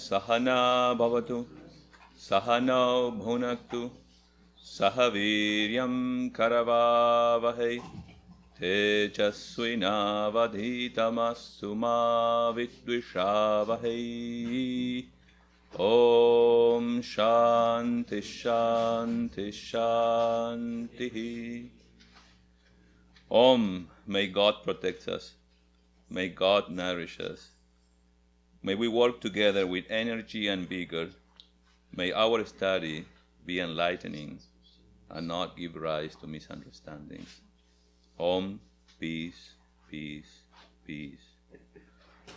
Sahana Bhavatu Sahano Bhunaktu Sahaviryam Karavavahai Tejasvinavadhitamastu ma vidvishavahai. Om Shanti Shanti Shanti. Om, may God protect us. May God nourish us. May we work together with energy and vigor. May our study be enlightening and not give rise to misunderstandings. Om, peace, peace, peace.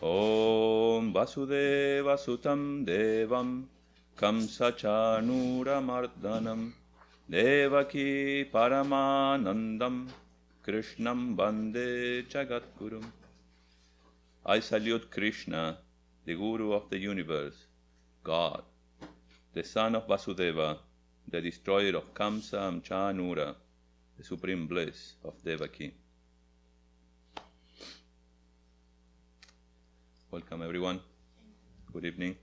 Om Vasudeva Sutam Devam Kamsachanuramardanam Devaki Paramanandam Krishnam Bande Jagatgurum. I salute Krishna, the Guru of the universe, God, the son of Vasudeva, the destroyer of Kamsa and Chanura, the supreme bliss of Devaki. Welcome everyone. Good evening.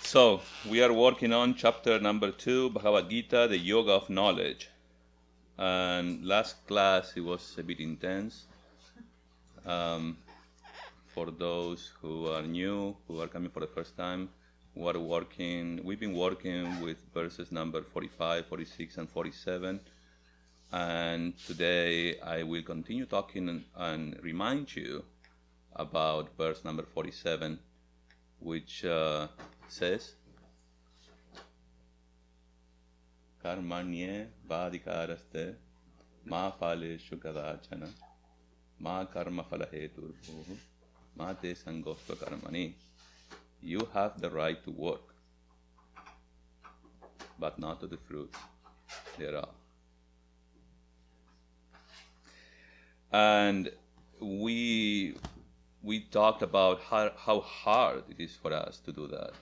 So, we are working on chapter number 2, Bhagavad Gita, the Yoga of Knowledge. And last class it was a bit intense. For those who are new, who are coming for the first time, we've been working with verses number 45, 46, and 47. And today I will continue talking and remind you about verse number 47, which says, Karmanye vadikaraste ma phaleshu kadachana ma karma phalahetur bhuhu ma te sangostva karmani. You have the right to work, but not to the fruits thereof. And we talked about how hard it is for us to do that.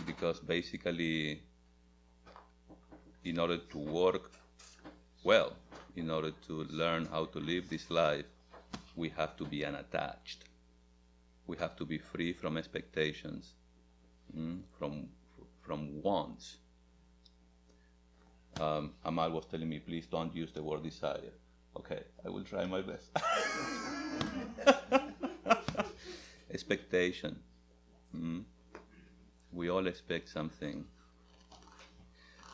Because basically, in order to work well, in order to learn how to live this life, we have to be unattached. We have to be free from expectations, from wants. Amal was telling me, please don't use the word desire. Okay, I will try my best. Expectation. We all expect something.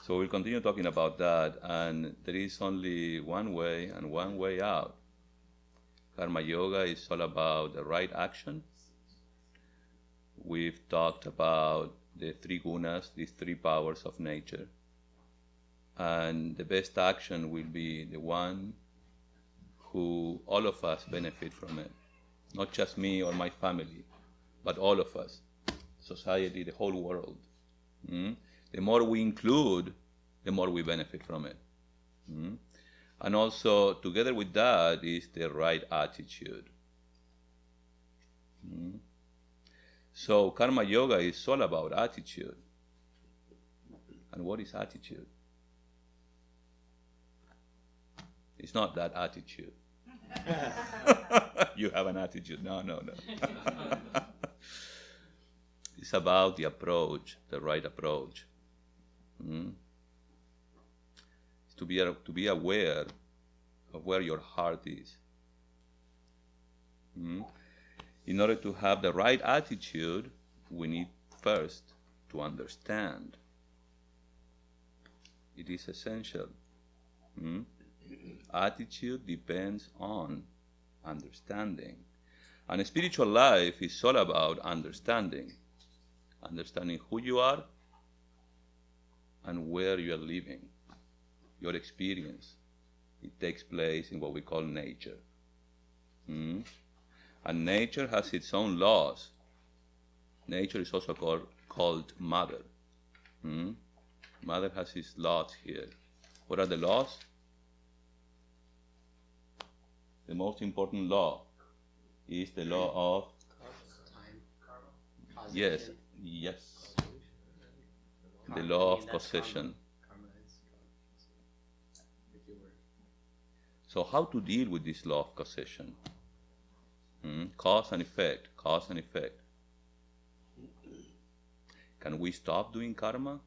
So we'll continue talking about that, and there is only one way and one way out. Karma Yoga is all about the right action. We've talked about the three gunas, these three powers of nature. And the best action will be the one who all of us benefit from it. Not just me or my family, but all of us. Society, the whole world. The more we include, the more we benefit from it. And also, together with that is the right attitude. So, Karma Yoga is all about attitude. And what is attitude? It's not that attitude. You have an attitude. No. It's about the approach, the right approach. It's to be aware of where your heart is. In order to have the right attitude, we need first to understand. It is essential. Attitude depends on understanding. And a spiritual life is all about understanding. Understanding who you are and where you are living. Your experience. It takes place in what we call nature. And nature has its own laws. Nature is also called mother. Mother has its laws here. What are the laws? The most important law is the law of time, karma. Yes. The law of causation. So how to deal with this law of causation? Cause and effect. Can we stop doing karma?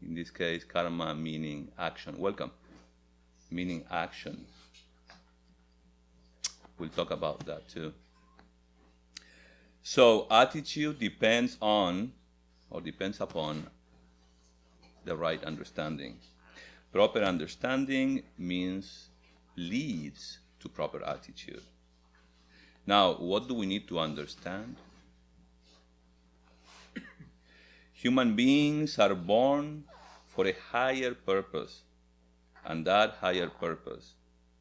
In this case, karma meaning action. Welcome. Meaning action. We'll talk about that too. So attitude depends on, or depends upon, the right understanding. Proper understanding means leads to proper attitude. Now, what do we need to understand? Human beings are born for a higher purpose, and that higher purpose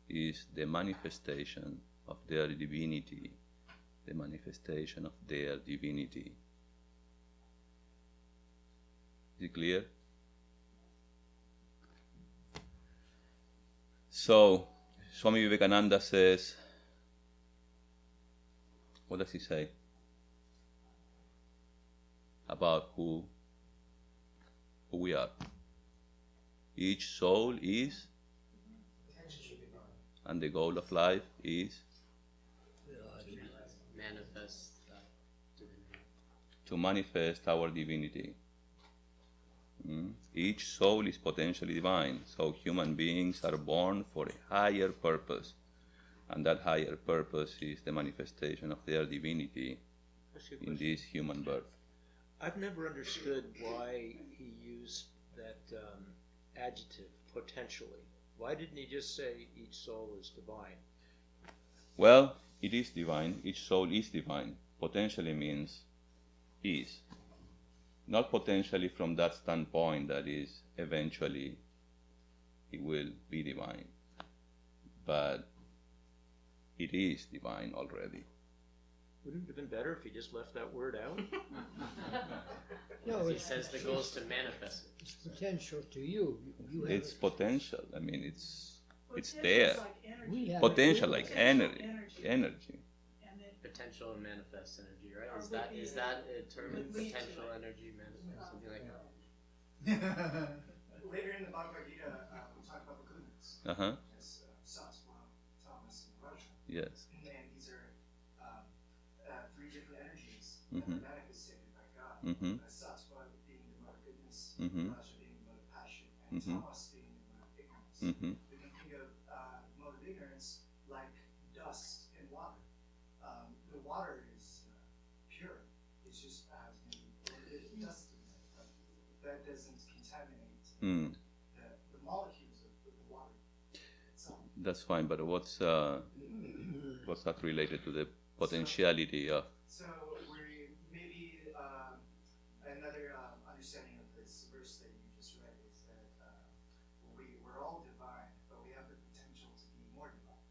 is the manifestation of their divinity. The manifestation of their divinity. Is it clear? So, Swami Vivekananda says, what does he say about who we are? Each soul is, and the goal of life is manifest divinity. To manifest our divinity. Each soul is potentially divine, so human beings are born for a higher purpose, and that higher purpose is the manifestation of their divinity in this human birth. I've never understood why he used that adjective, potentially. Why didn't he just say each soul is divine? Well, it is divine. Each soul is divine. Potentially means is. Not potentially from that standpoint that is eventually it will be divine. But it is divine already. Wouldn't it have been better if he just left that word out? No, he says the goal is to manifest it. It's potential to you. You have It's it. potential. I mean, it's there. Like energy. We have Potential it. like energy. Energy. And then Potential and manifest energy, right? Or Is would that be is that a term? would lead to Potential it. energy, manifest, something like that. Later in the Bhagavad Gita, we talk about the goodness. Uh-huh. As Sattva, Tamas, and Raja. Yes. And these are three different energies Mhm. that are manifested by God. Mm-hmm. Sattva being the mode of goodness, Mhm. Raja being the mode of passion, and Mhm. Tamas being the mode of ignorance. Mm-hmm. We can think of the mode of ignorance like dust and water. The water is pure. It just has maybe a little bit of dust in it, but that doesn't contaminate Mm. the molecules of the water itself. That's fine, but what's that related to the potentiality of? So we maybe another understanding of this verse that you just read is that we're all divine, but we have the potential to be more divine.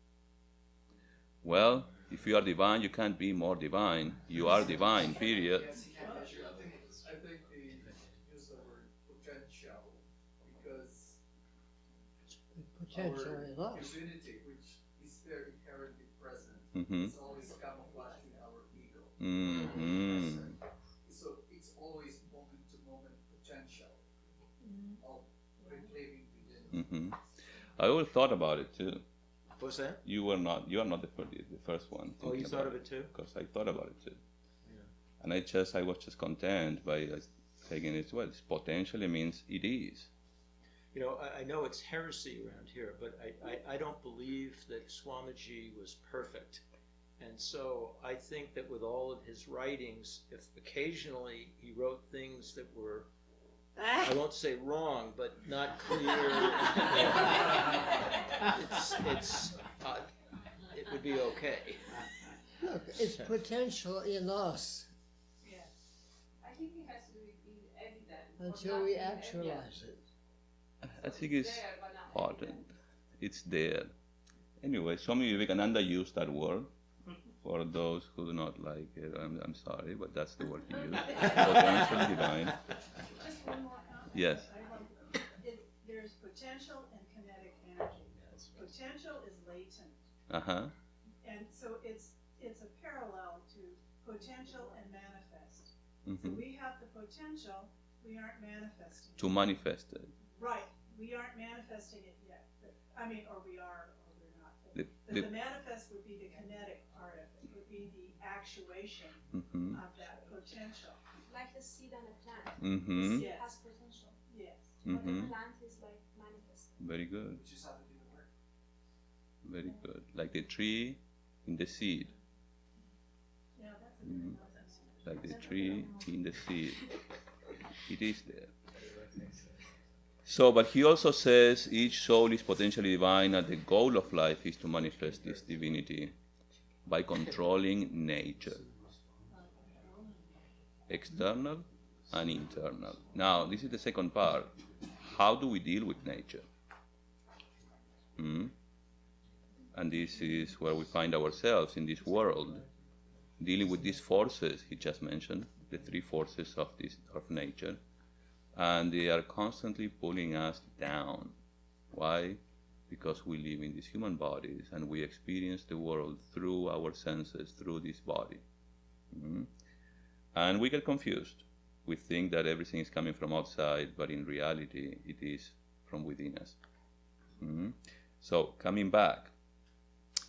Well, if you are divine, you can't be more divine. You are divine, period. Yes, he can't measure things. I think they use the word potential because Potential our in us. divinity, which is there inherently present, Mm-hmm. is always camouflaged in our ego. Mm-hmm. So it's always moment to moment potential of reclaiming divinity. Mm-hmm. I always thought about it too. What's that? You are not the first one. Oh, you thinking thought about of it too? Because I thought about it too. Yeah. And I was just content by taking it. Well, it's potentially means it is. You know, I know it's heresy around here, but I don't believe that Swamiji was perfect. And so I think that with all of his writings, if occasionally he wrote things that were, I won't say wrong, but not clear, it would be okay. Look, it's potential in us yeah. I think it has to be evident. until we actualize it. I think it's important. It's there. Anyway, Swami Vivekananda used that word. For those who do not like it, I'm sorry, but that's the word he used. Potential divine. Just one more comment. Yes. There's potential and kinetic energy. Potential is latent, Uh-huh. and so it's a parallel to potential and manifest. So Mm-hmm. we have the potential, we aren't manifesting. To manifest it. Right, we aren't manifesting it yet. Or we are, or we're not. But The- the manifest would be the kinetic part of it, would be the actuation Mm-hmm. of that potential. like the seed and a plant. Mm-hmm. It Yes. has potential. Yes. But the Mm-hmm. plant is like manifesting. Very good. We just have to do the work. Very good. Like the tree in the seed. Yeah, that's a Mhm. good one. Like the tree in the seed. It is there. So, but he also says each soul is potentially divine, and the goal of life is to manifest this divinity by controlling nature, external and internal. Now, this is the second part. How do we deal with nature? And this is where we find ourselves in this world, dealing with these forces he just mentioned, the three forces of nature, and they are constantly pulling us down. Why? Because we live in these human bodies and we experience the world through our senses, through this body. And we get confused. We think that everything is coming from outside, but in reality, it is from within us. So, coming back,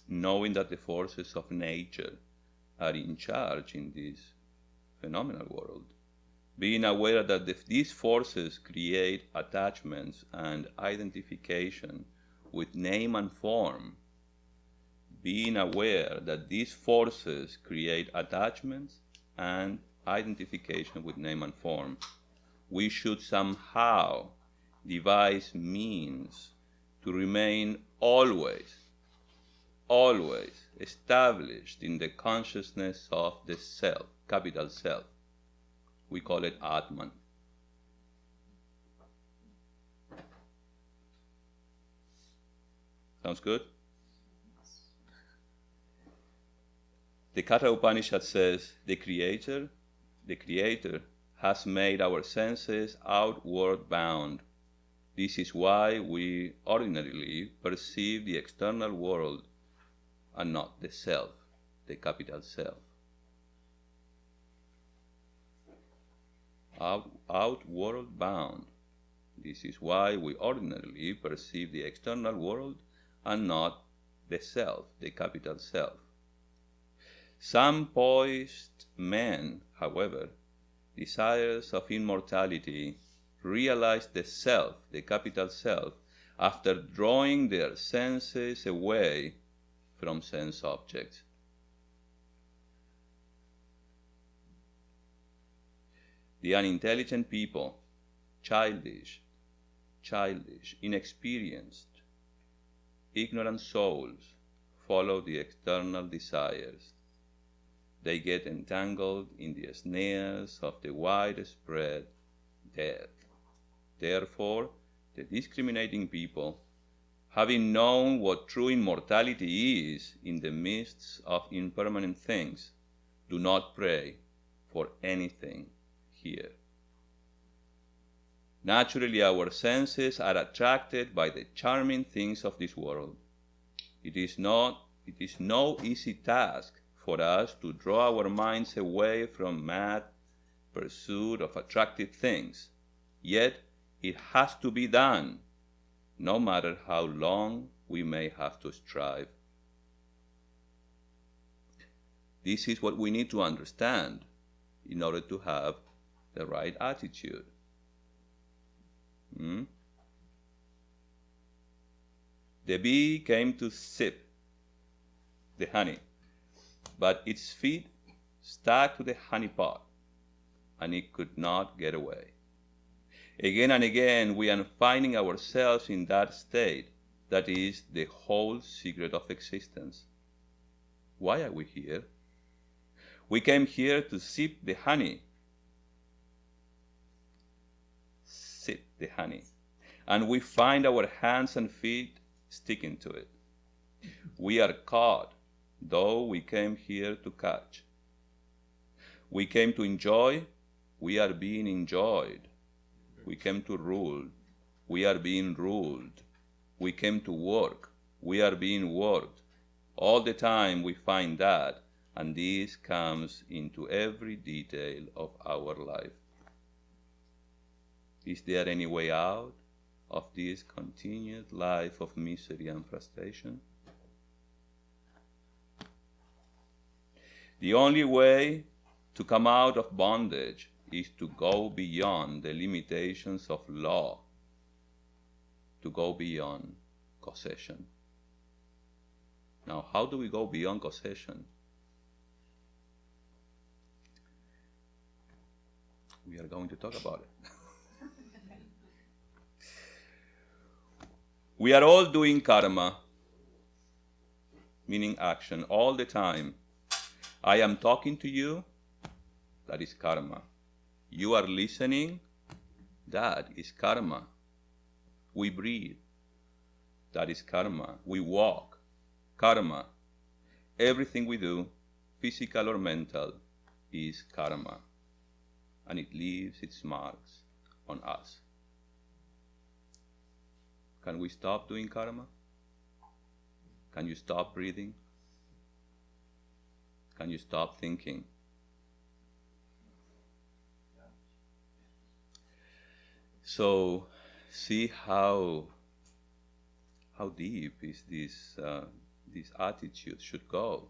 knowing that the forces of nature are in charge in this phenomenal world, being aware that these forces create attachments and identification with name and form, being aware that these forces create attachments and identification with name and form, we should somehow devise means to remain always established in the consciousness of the self, capital self. We call it Atman. Sounds good? The Katha Upanishad says, the Creator has made our senses outward bound. This is why we ordinarily perceive the external world and not the self, the capital self. Outward bound. This is why we ordinarily perceive the external world and not the self, the capital self. Some poised men, however, desirous of immortality, realize the self, the capital self, after drawing their senses away from sense objects. The unintelligent people, childish, inexperienced, ignorant souls, follow the external desires. They get entangled in the snares of the widespread death. Therefore, the discriminating people, having known what true immortality is in the midst of impermanent things, do not pray for anything here. Naturally, our senses are attracted by the charming things of this world. It is no easy task for us to draw our minds away from mad pursuit of attractive things. Yet it has to be done, no matter how long we may have to strive. This is what we need to understand in order to have the right attitude. The bee came to sip the honey, but its feet stuck to the honey pot, and it could not get away. Again and again, we are finding ourselves in that state. That is the whole secret of existence. Why are we here? We came here to sip the honey. Sip the honey. And we find our hands and feet sticking to it. We are caught, though we came here to catch. We came to enjoy, we are being enjoyed. We came to rule, we are being ruled. We came to work, we are being worked. All the time we find that, and this comes into every detail of our life. Is there any way out of this continued life of misery and frustration? The only way to come out of bondage is to go beyond the limitations of law, to go beyond causation. Now, how do we go beyond causation? We are going to talk about it. We are all doing karma, meaning action, all the time. I am talking to you, that is karma. You are listening, that is karma. We breathe, that is karma. We walk, karma. Everything we do, physical or mental, is karma. And it leaves its marks on us. Can we stop doing karma? Can you stop breathing? Can you stop thinking? So, see how deep is this attitude should go.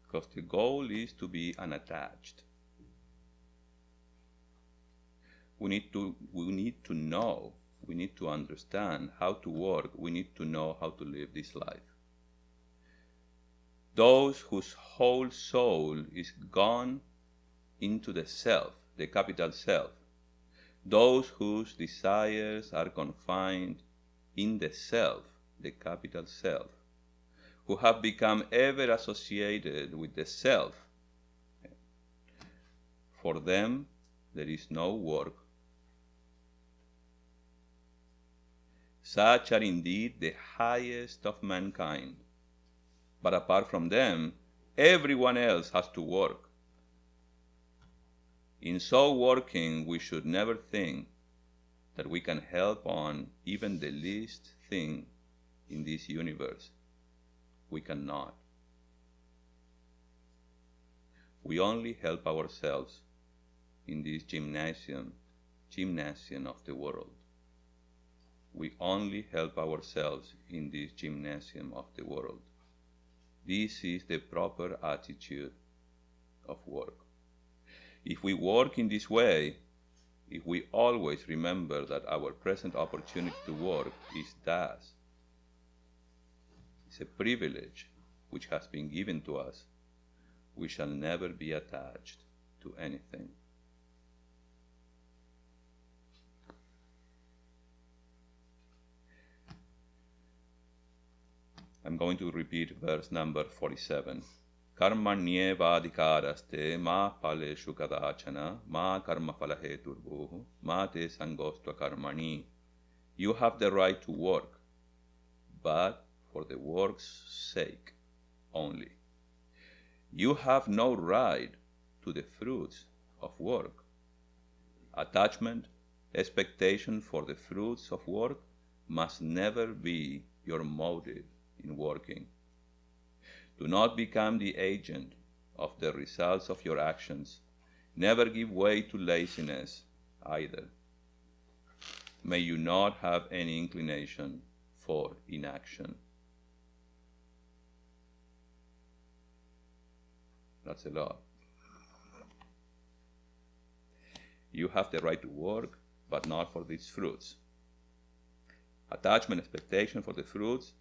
Because the goal is to be unattached. We need to know, we need to understand how to work, we need to know how to live this life. Those whose whole soul is gone into the self, the capital self, those whose desires are confined in the self, the capital self, who have become ever associated with the self, for them there is no work. Such are indeed the highest of mankind. But apart from them, everyone else has to work. In so working, we should never think that we can help on even the least thing in this universe. We cannot. We only help ourselves in this gymnasium of the world. We only help ourselves in this gymnasium of the world. This is the proper attitude of work. If we work in this way, if we always remember that our present opportunity to work is thus, it's a privilege which has been given to us, we shall never be attached to anything. I'm going to repeat verse number 47. Karmanyevadhikaraste ma phaleshu kadachana ma karma phalaheturbuhu ma te sangostva karmani. You have the right to work, but for the work's sake only. You have no right to the fruits of work. Attachment, expectation for the fruits of work must never be your motive in working. Do not become the agent of the results of your actions. Never give way to laziness either. May you not have any inclination for inaction. That's a lot. You have the right to work, but not for these fruits. Attachment, expectation for the fruits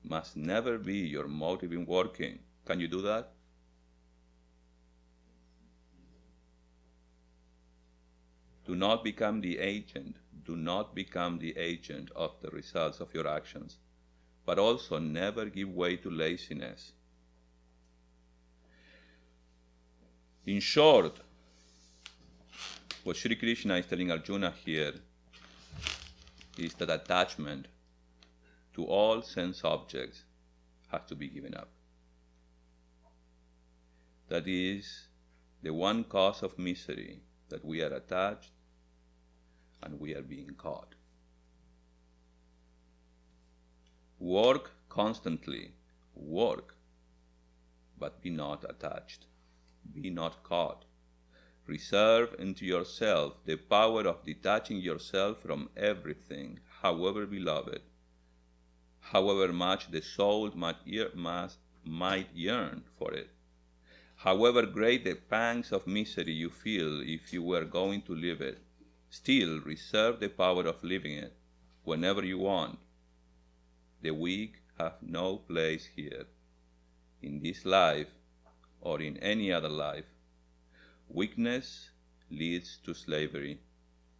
must never be your motive in working. Can you do that? Do not become the agent. Do not become the agent of the results of your actions, but also never give way to laziness. In short, what Sri Krishna is telling Arjuna here is that attachment to all sense objects has to be given up. That is the one cause of misery, that we are attached and we are being caught. Work constantly, work, but be not attached, be not caught. Reserve into yourself the power of detaching yourself from everything, however beloved, however much the soul might yearn for it. However great the pangs of misery you feel if you were going to live it, still reserve the power of living it whenever you want. The weak have no place here, in this life or in any other life. Weakness leads to slavery.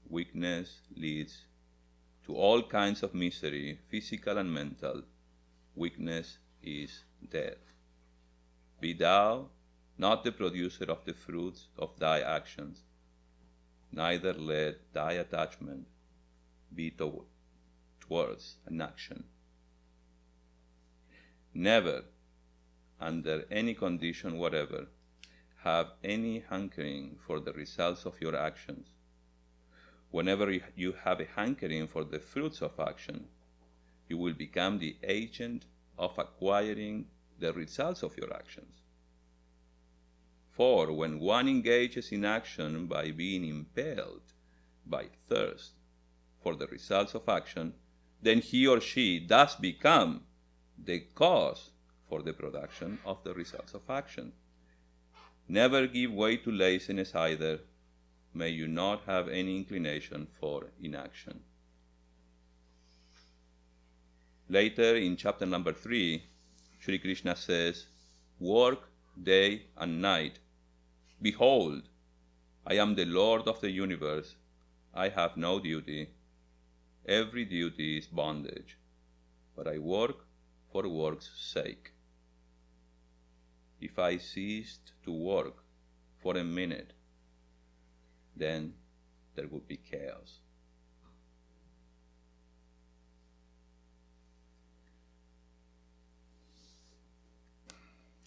Weakness leads to all kinds of misery, physical and mental. Weakness is death. Be thou not the producer of the fruits of thy actions, neither let thy attachment be towards an action. Never, under any condition whatever, have any hankering for the results of your actions. Whenever you have a hankering for the fruits of action, you will become the agent of acquiring the results of your actions. For when one engages in action by being impelled by thirst for the results of action, then he or she does become the cause for the production of the results of action. Never give way to laziness either. May you not have any inclination for inaction. Later in chapter number 3, Sri Krishna says, work day and night. Behold, I am the Lord of the universe. I have no duty. Every duty is bondage, but I work for work's sake. If I ceased to work for a minute, then there would be chaos.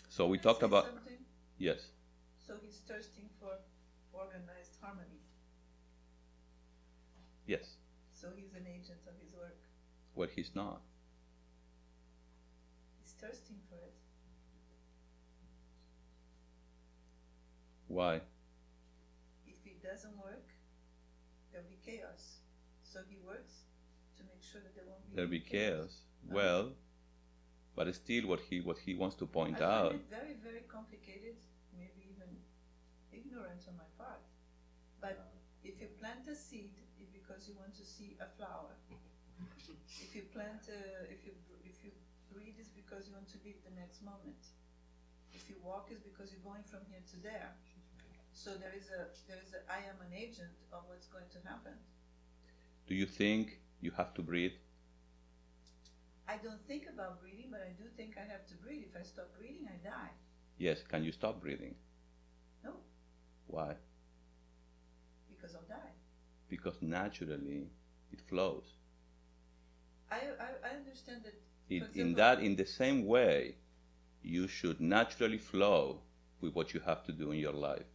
So we talked about, something? yes, So he's thirsting for organized harmony. yes, So he's an agent of his work. well, he's not. He's thirsting for it. Why? If it doesn't work, there'll be chaos. So he works to make sure that there won't be There'll be chaos. Well, but still what he wants to point I out. find it very, very complicated, maybe even ignorant on my part. But if you plant a seed, it's because you want to see a flower. If you plant, if you breathe, it's because you want to live the next moment. If you walk, it's because you're going from here to there. So there is a I am an agent of what's going to happen. Do you think you have to breathe? I don't think about breathing, but I do think I have to breathe. If I stop breathing, I die. Yes. Can you stop breathing? No, Why? because I'll die. Because naturally it flows. I understand that. In the same way, you should naturally flow with what you have to do in your life.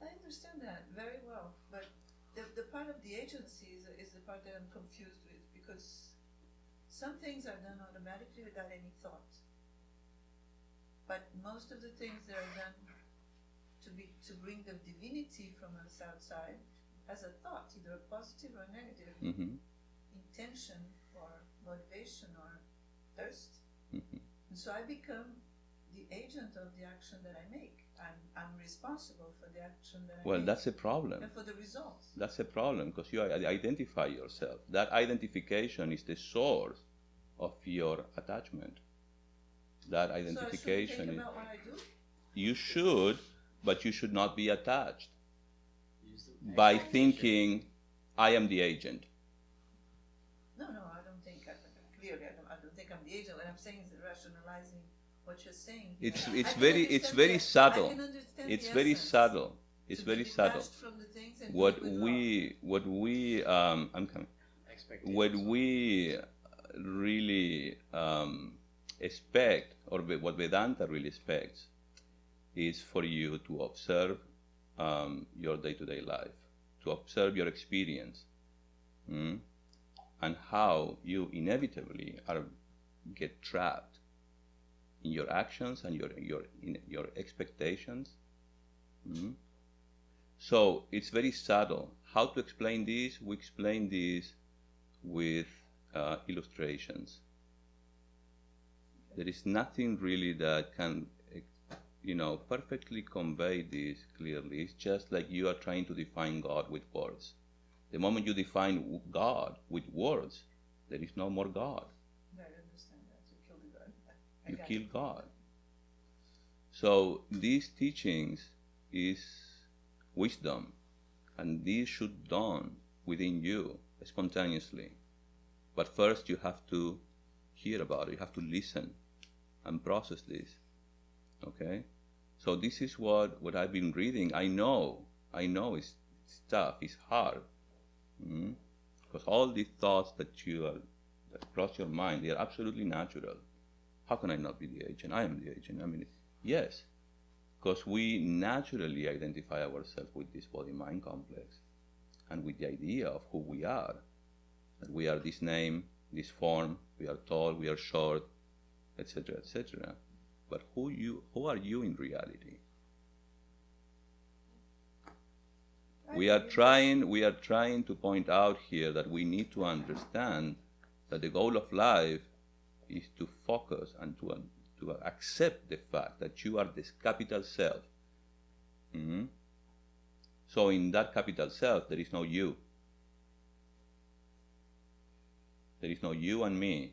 I understand that very well, but the part of the agency is the part that I'm confused with, because some things are done automatically without any thought. But most of the things that are done to bring the divinity from us outside has a thought, either a positive or a negative intention or motivation or thirst. And so I become the agent of the action that I make. I'm responsible for the action that I make. Well, that's a problem. And for the results. That's a problem because you identify yourself. That identification is the source of your attachment. That identification So I shouldn't think about what I do? You should, but you should not be attached Use the by Explanation. thinking, I am the agent. No, I don't think, clearly I don't think I'm the agent. What I'm saying is rationalizing what you're saying. It's I can very understand subtle. I can understand It's the very essence. subtle. It's To be very subtle. detached from the things and What do it with love. we I'm coming. expectations. What we really expect, or what Vedanta really expects, is for you to observe your day-to-day life, to observe your experience, and how you inevitably get trapped in your actions and your expectations. So it's very subtle. How to explain this? We explain this with illustrations. There is nothing really that can, perfectly convey this clearly. It's just like you are trying to define God with words. The moment you define God with words, there is no more God. I understand that. You kill the God. You kill God. So these teachings is wisdom, and these should dawn within you spontaneously. But first you have to hear about it, you have to listen and process this. Okay? So this is what I've been reading. I know it's tough, it's hard. Because all the thoughts that cross your mind, they are absolutely natural. How can I not be the agent? I am the agent. I mean, yes. Because we naturally identify ourselves with this body-mind complex and with the idea of who we are. That we are this name, this form, we are tall, we are short, etc., etc. But who are you in reality? We are trying to point out here that we need to understand that the goal of life is to focus and to accept the fact that you are this capital self. So in that capital self, there is no you. There is no you and me.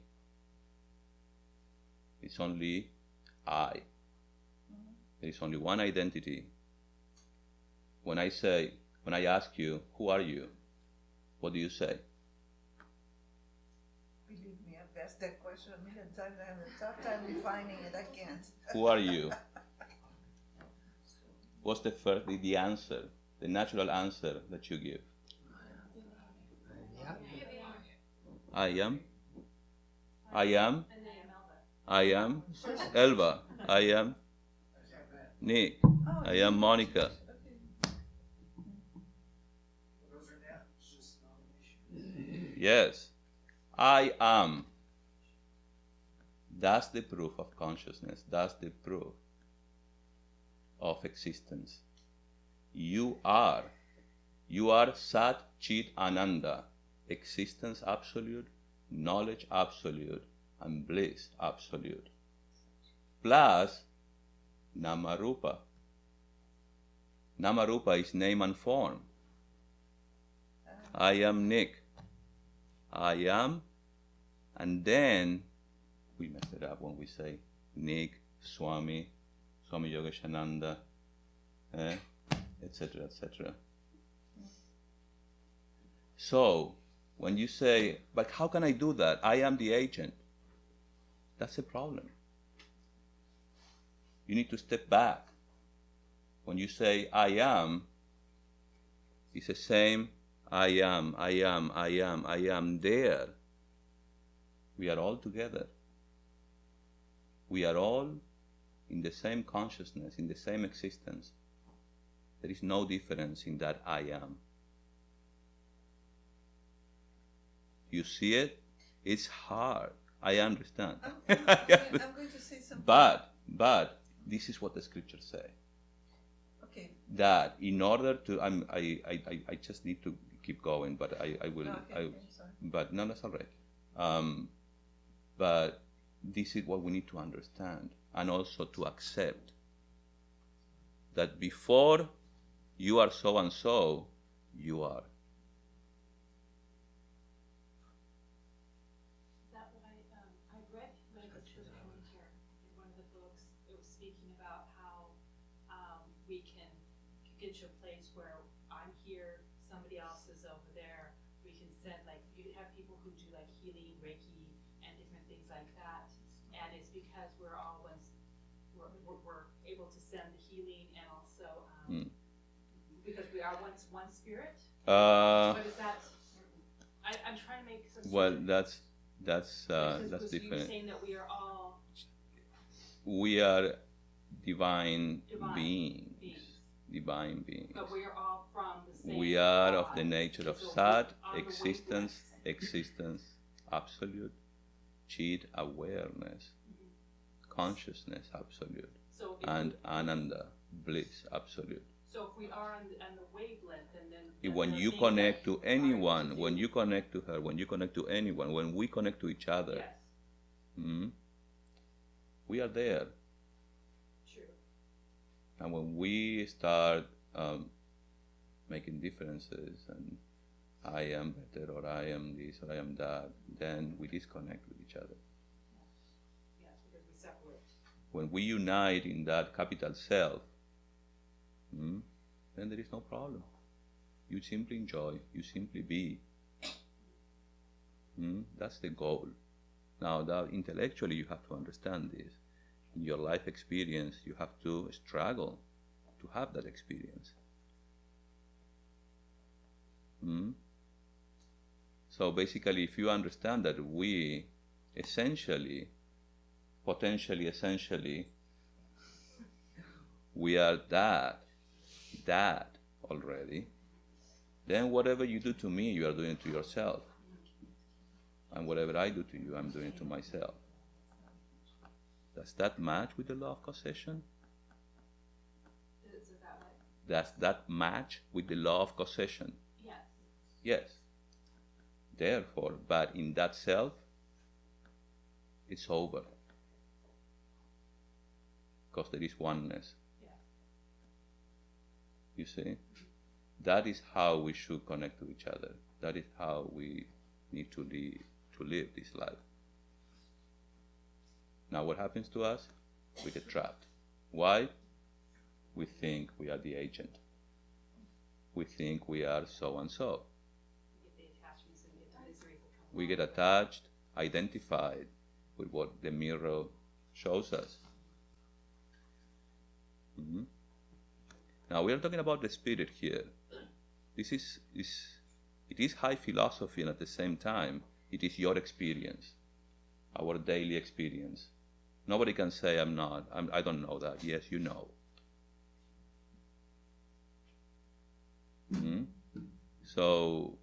It's only I. There is only one identity. When I ask you, who are you? What do you say? Believe me, I've asked that question a million times. I have a tough time defining it. I can't. Who are you? What's the answer, the natural answer that you give? I am. I am. I am Elva. I am Nick. I am Monica. Those are names, just nominations. Yes. I am. That's the proof of consciousness. That's the proof of existence. You are. You are Sat Chit Ananda. Existence absolute, knowledge absolute, and bliss absolute. Plus Namarupa. Namarupa is name and form. I am Nick. I am, and then we mess it up when we say Nick, Swami Dhyanayogananda, etc., etc. So, when you say, but how can I do that? I am the agent. That's a problem. You need to step back. When you say, I am, it's the same, I am there. We are all together. We are all in the same consciousness, in the same existence. There is no difference in that I am. You see it? It's hard. I understand. I'm going to say something. But this is what the scriptures say. Okay. That in order to, I just need to keep going, but I will. No, okay, sorry. But no, that's all right. But this is what we need to understand, and also to accept that before you are so and so, you are. Is that what I read literature commentary in one of the books. It was speaking about how we can get to a place where I'm here, somebody else is over there. We can send, like, you have people who do like healing, Reiki, and different things like that. And it's because we're all we're able to send the healing, and also because we are one spirit. What is that? I'm trying to make some. Well, that's because different. you're saying that we are all. We are divine beings. Divine beings. But we are all from the same. We are God. of the nature of So Sat, on the existence, wavelength. absolute, Chit, awareness, consciousness, absolute, So if and we, Ananda, bliss, absolute. so if we are on the wavelength, and then When there are you things connect that to we are able anyone, to when do. you connect to her, when you connect to anyone, when we connect to each other, Yes. We are there. True. And when we start making differences and I am better or I am this or I am that, then we disconnect with each other. Yes, because we separate. When we unite in that capital self, then there is no problem. You simply enjoy, you simply be. That's the goal. Now, that intellectually you have to understand this. In your life experience, you have to struggle to have that experience. So basically, if you understand that we essentially, potentially essentially, we are that already, then whatever you do to me, you are doing to yourself. And whatever I do to you, I'm doing to myself. Does that match with the law of causation? Is it that way? Does that match with the law of causation? Yes. Yes. Therefore, but in that self, it's over. Because there is oneness. Yeah. You see? That is how we should connect to each other. That is how we need to live this life. Now what happens to us? We get trapped. Why? We think we are the agent. We think we are so and so. We get the attachments and get the misery that come We along get with it. attached, identified with what the mirror shows us. Now we are talking about the spirit here. This it is high philosophy, and at the same time, it is your experience, our daily experience. Nobody can say, I don't know that. Yes, you know. So,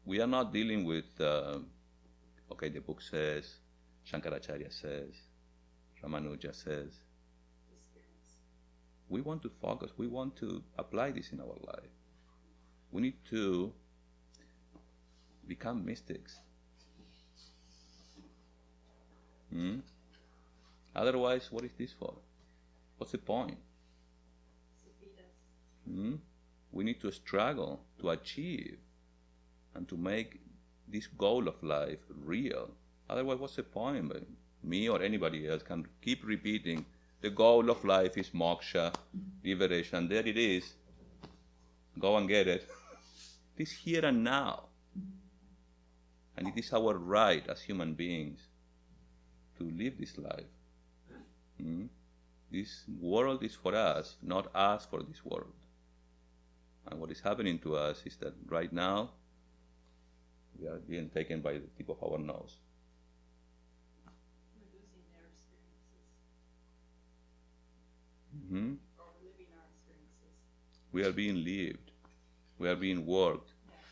we are not dealing with, okay, the book says, Shankaracharya says, Ramanuja says. Experience. We want to focus, we want to apply this in our life. We need to become mystics. Otherwise, what is this for? What's the point? To feed us. We need to struggle to achieve and to make this goal of life real. Otherwise, what's the point? But me or anybody else can keep repeating, the goal of life is moksha, liberation. There it is. Go and get it. It is here and now. And it is our right as human beings to live this life. This world is for us, not us for this world. And what is happening to us is that right now, we are being taken by the tip of our nose. We're losing their experiences. Or we're living our experiences. We are being lived. We are being worked. Yes.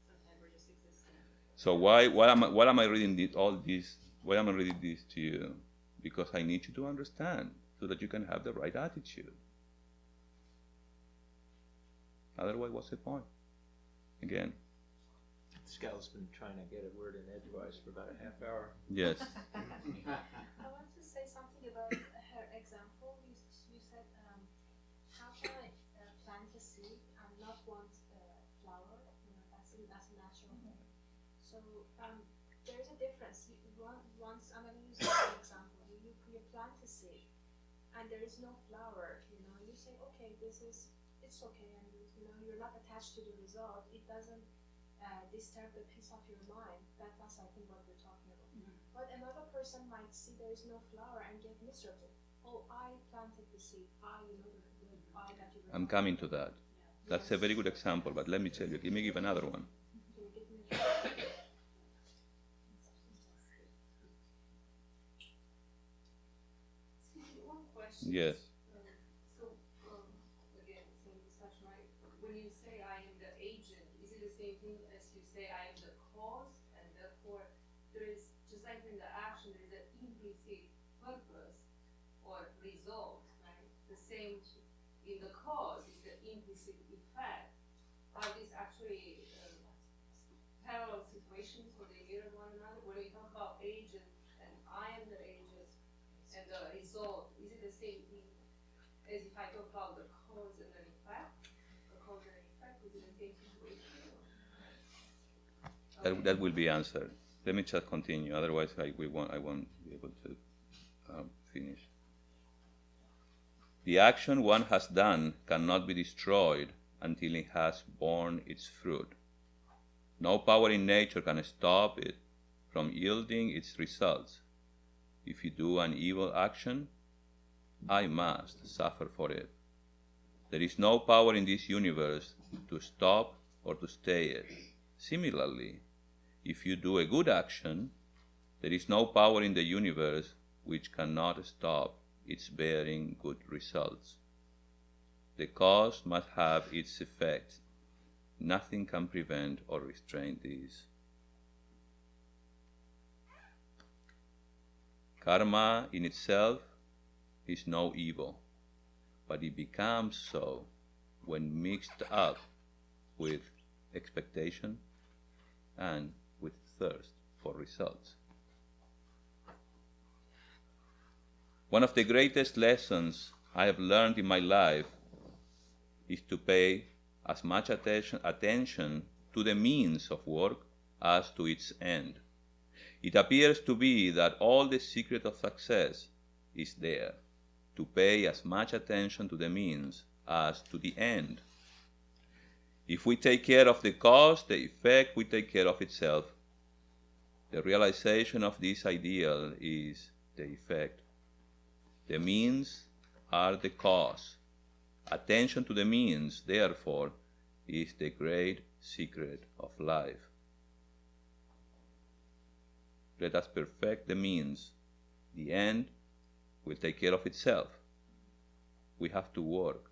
Sometimes we're just existing. So why am I reading this? Why am I reading this to you? Because I need you to understand so that you can have the right attitude. Otherwise, what's the point? Again. This gal's been trying to get a word in edgewise for about a half hour. Yes. I want to say something about her example. You said, how can I plant a seed and not want a flower? You know, that's a natural thing. So there's a difference. Once I'm going to use that example. You plant a seed and there is no flower. You know, you say, okay, it's okay, and you know you're not attached to the result. It doesn't disturb the peace of your mind. That's I think what we're talking about. But another person might see there is no flower and get miserable. Oh, I planted the seed. The I that you were I'm coming to that. Yeah. That's a very good example, but let me tell you, give another one. Can you give me One question. Yes. Again, same discussion, right? When you say I am the agent, is it the same thing as you say I am the cause, and therefore there is, just like in the action, there is an implicit purpose or result, right? The same in the cause is the implicit effect. Are these actually parallel situations where they mirror one another? When we talk about agent and I am the agent, result, is it the same thing as if I talk about the cause and the effect? The cause and effect, is it the same situation? That will be answered. Let me just continue. Otherwise, I won't be able to finish. The action one has done cannot be destroyed until it has borne its fruit. No power in nature can stop it from yielding its results. If you do an evil action, I must suffer for it. There is no power in this universe to stop or to stay it. Similarly, if you do a good action, there is no power in the universe which cannot stop its bearing good results. The cause must have its effect. Nothing can prevent or restrain this. Karma in itself is no evil, but it becomes so when mixed up with expectation and with thirst for results. One of the greatest lessons I have learned in my life is to pay as much attention to the means of work as to its end. It appears to be that all the secret of success is there, to pay as much attention to the means as to the end. If we take care of the cause, the effect will take care of itself. The realization of this ideal is the effect. The means are the cause. Attention to the means, therefore, is the great secret of life. Let us perfect the means. The end will take care of itself. We have to work,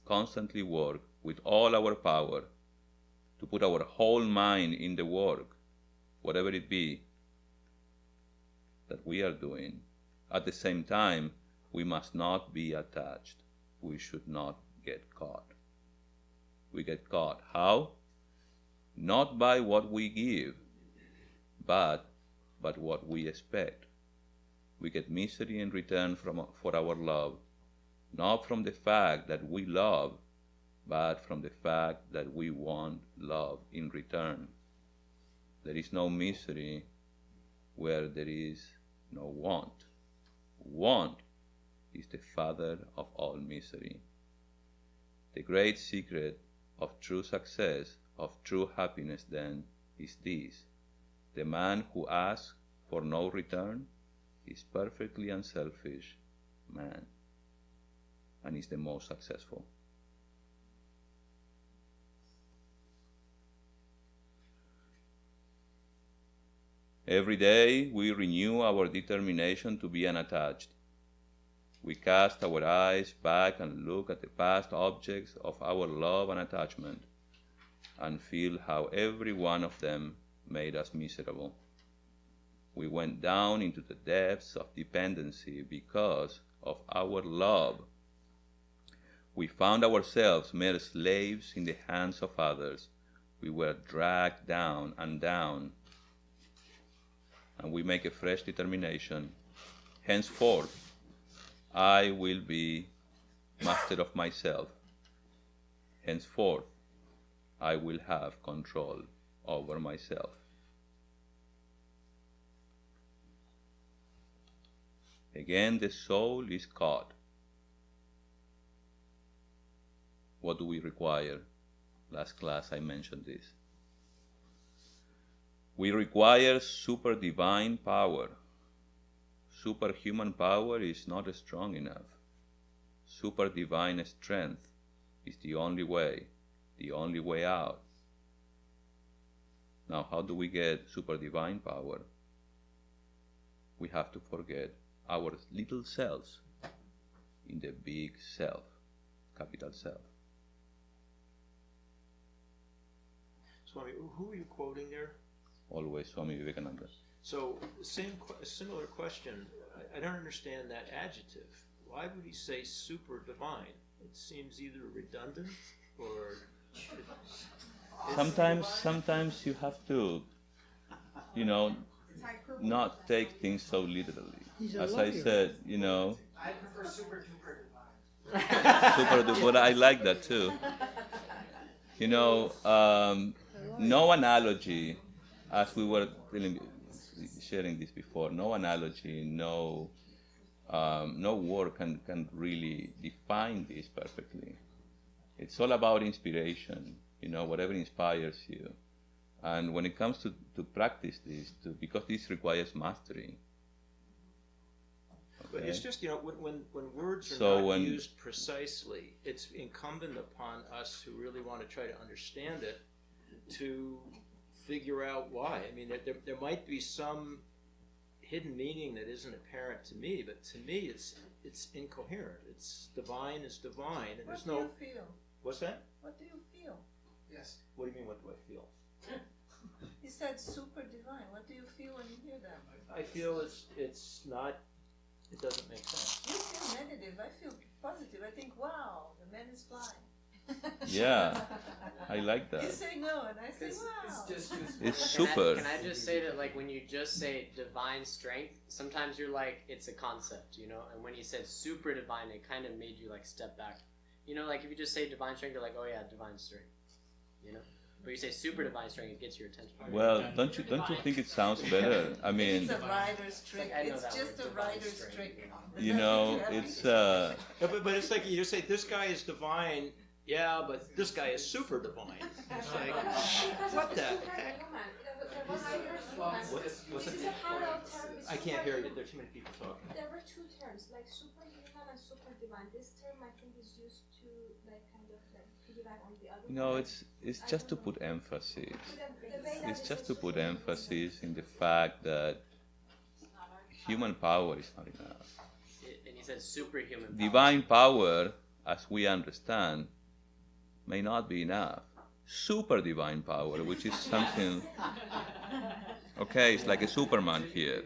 constantly work, with all our power, to put our whole mind in the work, whatever it be that we are doing. At the same time, we must not be attached. We should not get caught. We get caught. How? Not by what we give, but what we expect. We get misery in return for our love, not from the fact that we love, but from the fact that we want love in return. There is no misery where there is no want. Want is the father of all misery. The great secret of true success, of true happiness, then, is this: the man who asks for no return is perfectly unselfish man, and is the most successful. Every day we renew our determination to be unattached. We cast our eyes back and look at the past objects of our love and attachment, and feel how every one of them made us miserable. We went down into the depths of dependency because of our love. We found ourselves mere slaves in the hands of others. We were dragged down, and we make a fresh determination. Henceforth, I will be master of myself. Henceforth, I will have control over myself. Again, the soul is caught. What do we require? Last class I mentioned this. We require super divine power. Superhuman power is not strong enough. Super divine strength is the only way out. Now, how do we get super divine power? We have to forget our little selves in the big self, capital self. Swami, who are you quoting there? Always Swami Vivekananda. So, similar question. I don't understand that adjective. Why would he say super divine? It seems either redundant or... Sometimes you have to, not take things so literally. As I said, I prefer super duper divine. Super duper. I like that too. You know, no analogy, as we were sharing this before, no analogy, no word can really define this perfectly. It's all about inspiration, you know, whatever inspires you. And when it comes to practice this, because this requires mastery. But it's just, you know, when words are So not when- used precisely, it's incumbent upon us who really want to try to understand it to figure out why. I mean, there might be some hidden meaning that isn't apparent to me, but to me it's incoherent. It's divine is divine, and What there's do no. you feel? What's that? What do you feel? Yes. What do you mean? What do I feel? He said super divine. What do you feel when you hear that? I feel it's not. It doesn't make sense. You feel negative. I feel positive. I think, wow, the man is flying. Yeah, I like You that. say no, and I say, It's wow. just It's Can super. Can I just say that, like, when you just say divine strength, sometimes you're like, it's a concept, you know? And when you said super divine, it kind of made you, like, step back. You know, like, if you just say divine strength, you're like, oh, yeah, divine strength. You know? But you say super divine strength, it gets your attention. Well, don't you think it sounds better? I mean, It's a writer's trick. I know It's that just word, a divine writer's strength, trick. you know. you know, it's Yeah, but it's like you just say this guy is divine. Yeah, but this guy is super divine. It's like, what the heck? What's This it? is a parallel term. with I can't hear you. superhuman. There are too many people talking. There were two terms, like superhuman and super divine. This term I think is used to like kind of like piggyback on the other. you know, one. it's just to put emphasis. The way that It's it just is to put superhuman. emphasis in the fact that human power is not enough. And he said superhuman power. Divine power, as we understand, may not be enough. Super divine power, which is something. Okay, it's like a Superman here.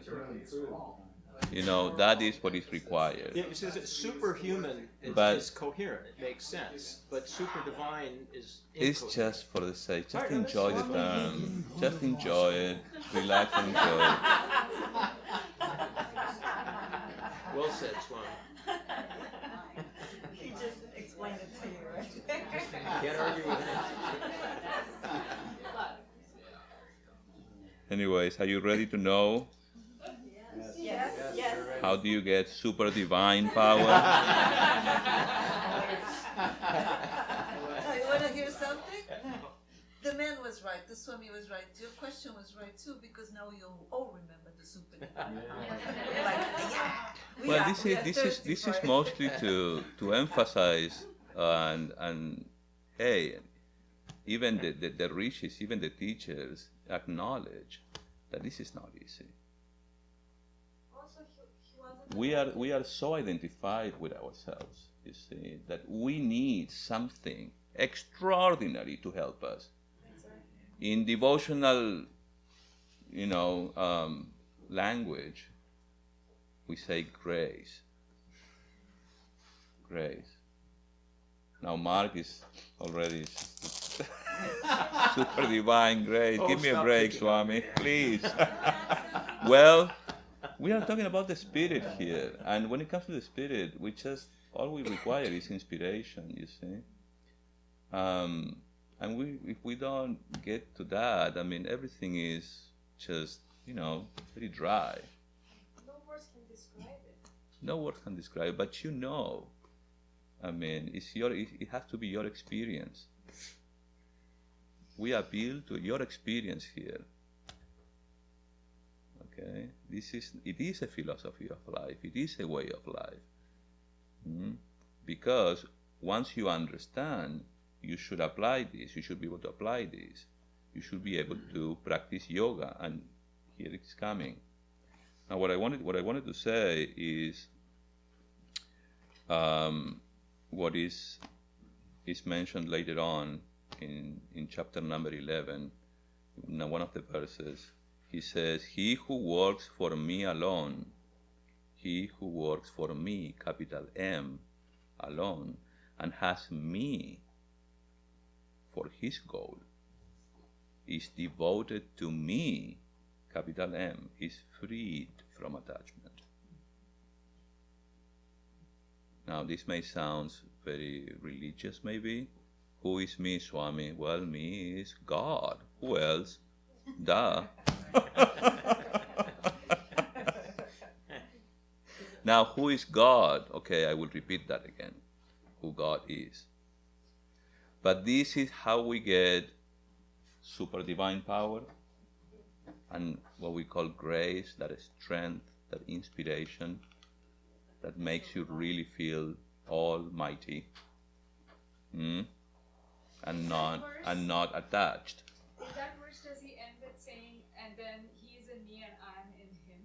You know, that is what is required. Yeah, it says that superhuman But- is coherent. It makes sense. But super divine is It's incoherent. just for the sake. Just enjoy the term. Just enjoy it. Relax and enjoy it. Well said, Swami. He just explained it to you, right? Can't argue with him. Anyways, are you ready to know Yes, yes. how do you get super divine power? You want to hear something? The man was right. The Swami was right. Your question was right too, because now you all remember the super. You're like, yeah. Well, this is mostly to emphasize and hey, even the rishis, even the teachers acknowledge that this is not easy. Also, he wasn't. We are so identified with ourselves, you see, that we need something extraordinary to help us. In devotional, you know, language, we say grace. Grace. Now Mark is already super divine grace. Oh, Give me a stop break, picking on Swami, please. Well, we are talking about the spirit here, and when it comes to the spirit, all we require is inspiration, you see. And if we don't get to that, I mean, everything is just, you know, very dry. No words can describe it. No words can describe it, but you know. I mean, it has to be your experience. We appeal to your experience here. Okay? It is a philosophy of life. It is a way of life. Because once you understand, you should apply this. You should be able to apply this. You should be able to practice yoga, and here it's coming. Now, what I wanted to say is, what is mentioned later on in chapter number 11, in one of the verses. He says, "He who works for me alone, he who works for me, capital M, alone, and has me for his goal, is devoted to me, capital M, is freed from attachment." Now, this may sound very religious, maybe. Who is me, Swami? Well, me is God. Who else? Duh. Now, who is God? Okay, I will repeat that again. Who God is. But this is how we get super divine power and what we call grace, that is strength, that inspiration, that makes you really feel almighty, and not attached. In that verse, does he end with saying, and then he is in me and I am in him?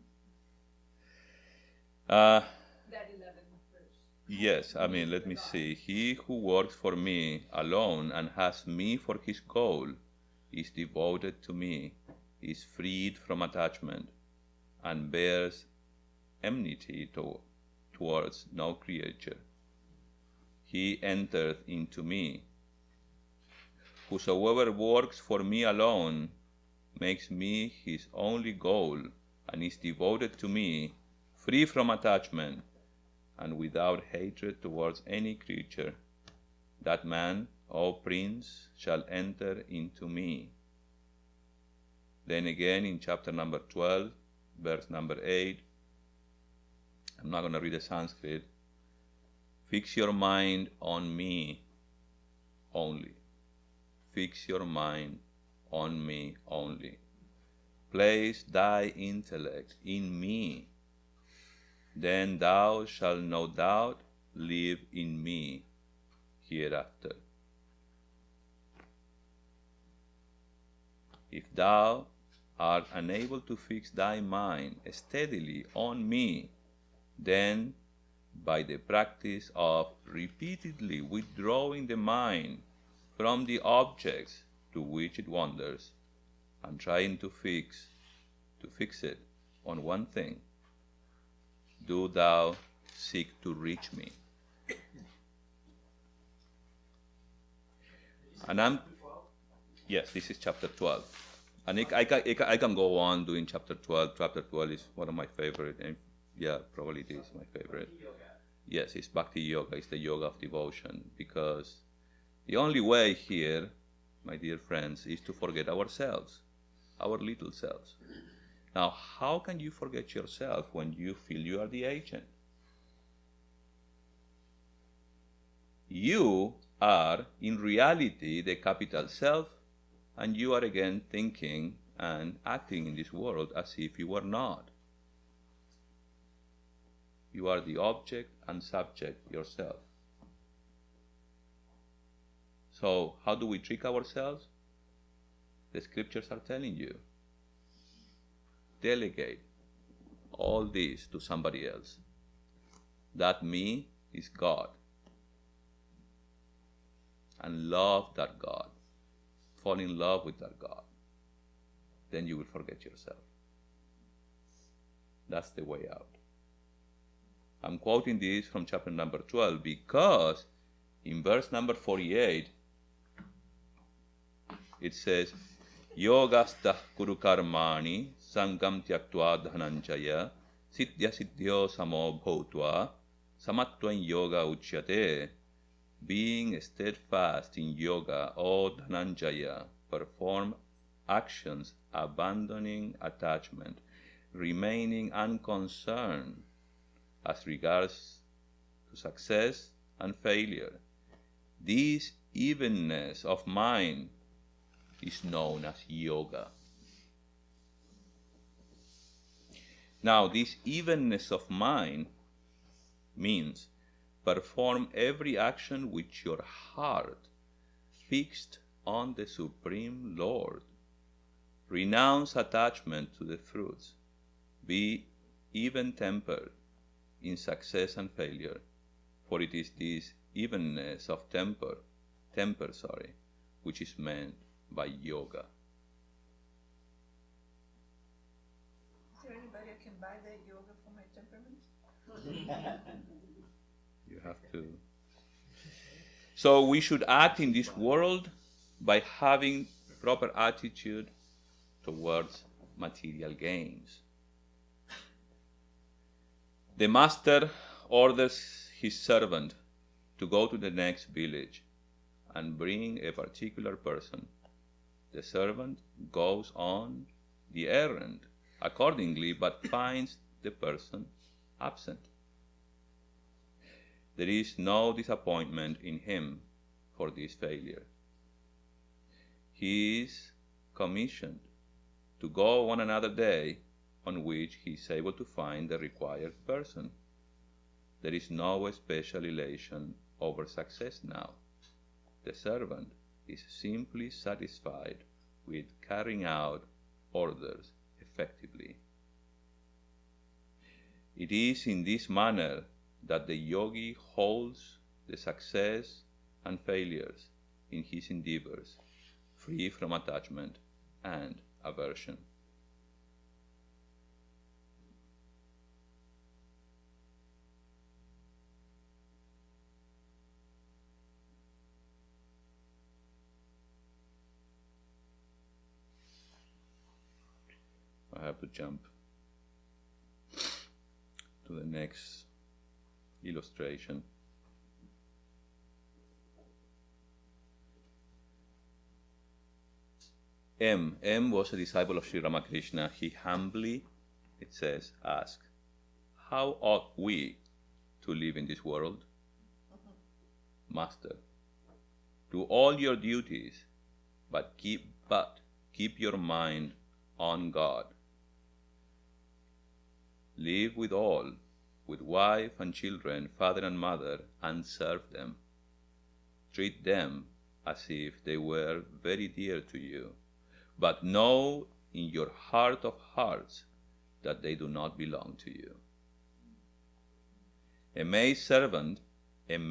That 11th verse. Yes, I mean, let me see. He who works for me alone and has me for his goal is devoted to me, is freed from attachment, and bears enmity towards no creature. He entereth into me. Whosoever works for me alone makes me his only goal and is devoted to me, free from attachment, and without hatred towards any creature. That man, O Prince, shall enter into me. Then again in chapter number 12, verse number 8, I'm not going to read the Sanskrit. Fix your mind on me only. Fix your mind on me only. Place thy intellect in me. Then thou shalt no doubt live in me hereafter. If thou art unable to fix thy mind steadily on me, then by the practice of repeatedly withdrawing the mind from the objects to which it wanders and trying to fix it on one thing, do thou seek to reach me. And yes, this is chapter 12. And I can go on doing chapter 12. Chapter 12 is one of my favorite. And yeah, probably it is my favorite. Yes, it's Bhakti Yoga. It's the yoga of devotion. Because the only way here, my dear friends, is to forget ourselves, our little selves. Now, how can you forget yourself when you feel you are the agent? You are, in reality, the capital self, and you are again thinking and acting in this world as if you were not. You are the object and subject yourself. So, how do we trick ourselves? The scriptures are telling you. Delegate all this to somebody else. That me is God. And love that God. Fall in love with that God. Then you will forget yourself. That's the way out. I'm quoting this from chapter number 12 because in verse number 48 it says, Yogastah kuru karmani sangam tyaktva dhananjaya siddhya siddhyo samo bhutva samatvam yoga uchyate. Being steadfast in yoga, O Dhananjaya, perform actions abandoning attachment, remaining unconcerned as regards to success and failure. This evenness of mind is known as yoga. Now, this evenness of mind means perform every action with your heart fixed on the Supreme Lord. Renounce attachment to the fruits. Be even-tempered in success and failure, for it is this evenness of temper, which is meant by yoga. Is there anybody I can buy that yoga for my temperament? You have to. So we should act in this world by having proper attitude towards material gains. The master orders his servant to go to the next village and bring a particular person, the servant goes on the errand accordingly, but finds the person absent. There is no disappointment in him for this failure. He is commissioned to go on another day on which he is able to find the required person. There is no special elation over success now. The servant is simply satisfied with carrying out orders effectively. It is in this manner that the yogi holds the success and failures in his endeavors, free from attachment and aversion. I have to jump to the next illustration. M was a disciple of Sri Ramakrishna. He humbly, it says, asked, "How ought we to live in this world?" Master, do all your duties, but keep your mind on God. Live with all, with wife and children, father and mother, and serve them. Treat them as if they were very dear to you, but know in your heart of hearts that they do not belong to you. A maid servant in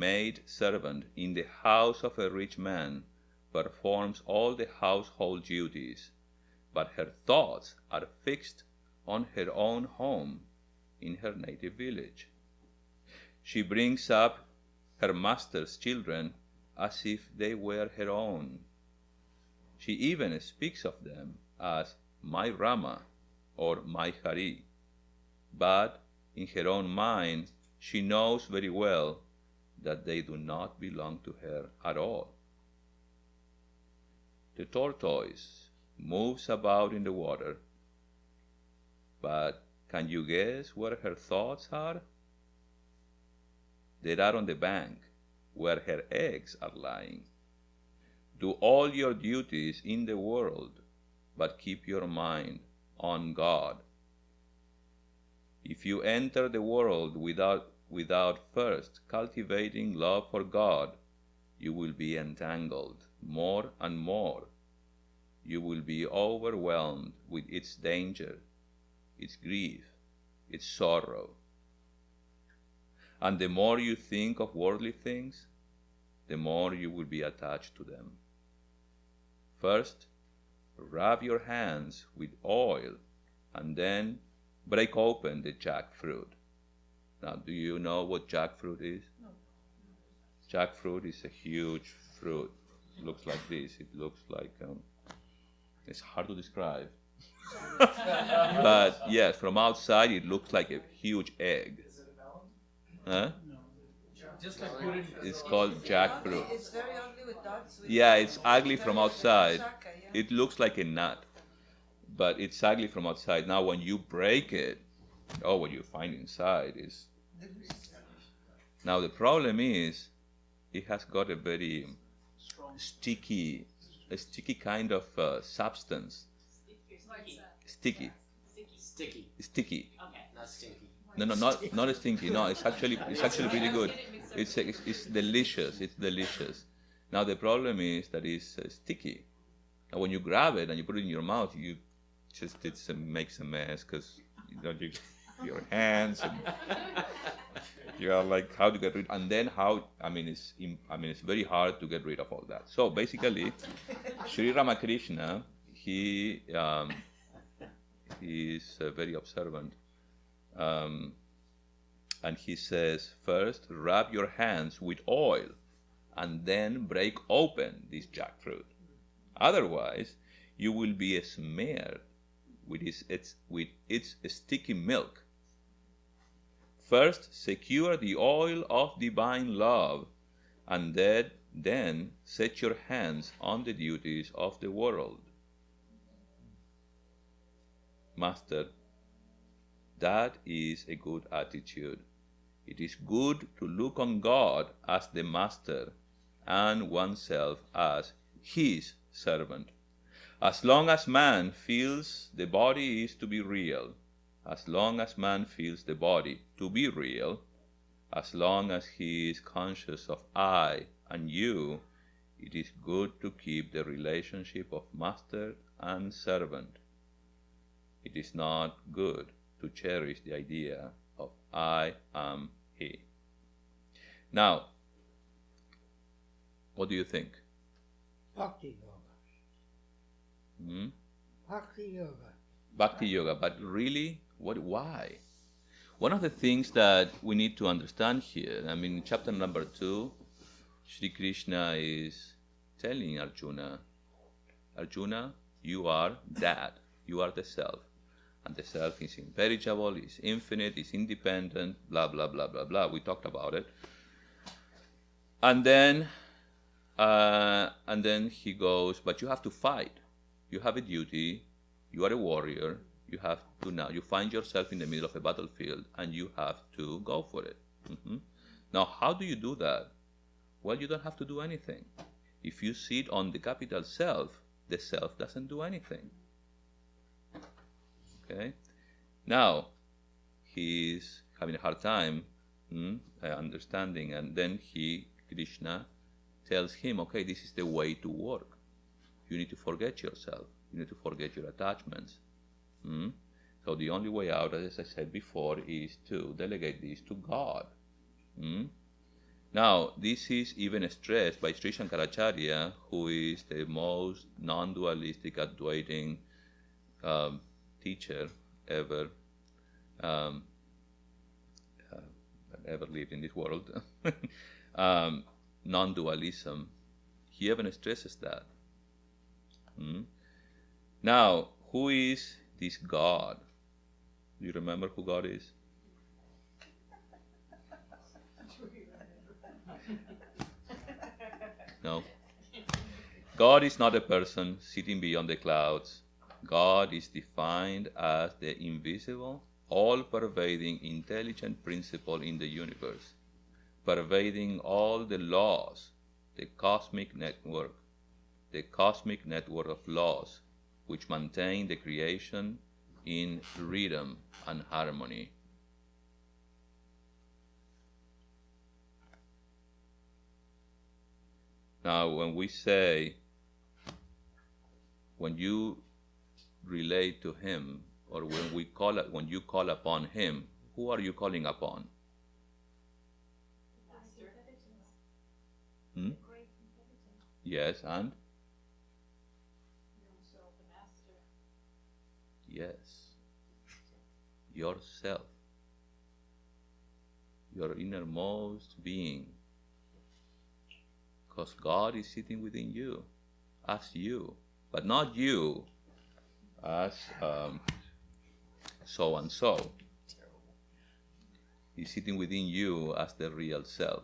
the house of a rich man performs all the household duties, but her thoughts are fixed on her own home in her native village. She brings up her master's children as if they were her own. She even speaks of them as my Rama or my Hari, but in her own mind she knows very well that they do not belong to her at all. The tortoise moves about in the water, but can you guess where her thoughts are? They are on the bank, where her eggs are lying. Do all your duties in the world, but keep your mind on God. If you enter the world without first cultivating love for God, you will be entangled more and more. You will be overwhelmed with its danger, its grief, its sorrow. And the more you think of worldly things, the more you will be attached to them. First, rub your hands with oil and then break open the jackfruit. Now, do you know what jackfruit is? No. Jackfruit is a huge fruit. It looks like this. It looks like, it's hard to describe. But yes, from outside it looks like a huge egg. Is it a melon? Huh? Just like put it. It's called jackfruit. It's very ugly with dots. Yeah, it's ugly from very outside. shaka, yeah. It looks like a nut, but it's ugly from outside. Now, when you break it, what you find inside is... Now, the problem is, it has got a very sticky kind of substance. Sticky. Sticky. Okay. Not stinky. No, not stinky. No, it's actually pretty good. It's delicious. It's delicious. Now the problem is that it's sticky. Now when you grab it and you put it in your mouth, it makes a mess because your hands and you are like, how to get rid, and then it's very hard to get rid of all that. So basically, Sri Ramakrishna, he is very observant, and he says, first rub your hands with oil and then break open this jackfruit. Otherwise, you will be smeared with its sticky milk. First, secure the oil of divine love, and then set your hands on the duties of the world. Master, that is a good attitude. It is good to look on God as the master and oneself as his servant. As long as man feels the body is to be real, as long as man feels the body to be real, as long as he is conscious of I and you, it is good to keep the relationship of master and servant. It is not good to cherish the idea of I am he. Now, what do you think? Bhakti yoga. Bhakti yoga. Bhakti yoga, but really, why? One of the things that we need to understand here, in chapter number 2, Sri Krishna is telling Arjuna, you are that, you are the self. And the self is imperishable, is infinite, is independent, blah, blah, blah, blah, blah. We talked about it. And then he goes, but you have to fight. You have a duty. You are a warrior. You have to now. You find yourself in the middle of a battlefield, and you have to go for it. Now, how do you do that? Well, you don't have to do anything. If you sit on the capital self, the self doesn't do anything. Okay? Now, he's having a hard time understanding, and then Krishna, tells him, okay, this is the way to work. You need to forget yourself. You need to forget your attachments. So the only way out, as I said before, is to delegate this to God. Now, this is even stressed by Sri Shankaracharya, who is the most non-dualistic, Advaiting teacher ever lived in this world. Non-dualism. He even stresses that. Now, who is this God? Do you remember who God is? No. God is not a person sitting beyond the clouds. God is defined as the invisible, all-pervading, intelligent principle in the universe, pervading all the laws, the cosmic network of laws which maintain the creation in rhythm and harmony. Now, when you relate to him, or when you call upon him, who are you calling upon? Yes, and? Yes. Yourself. Your innermost being. Because God is sitting within you, as you, but not you as so and so. He's sitting within you as the real self,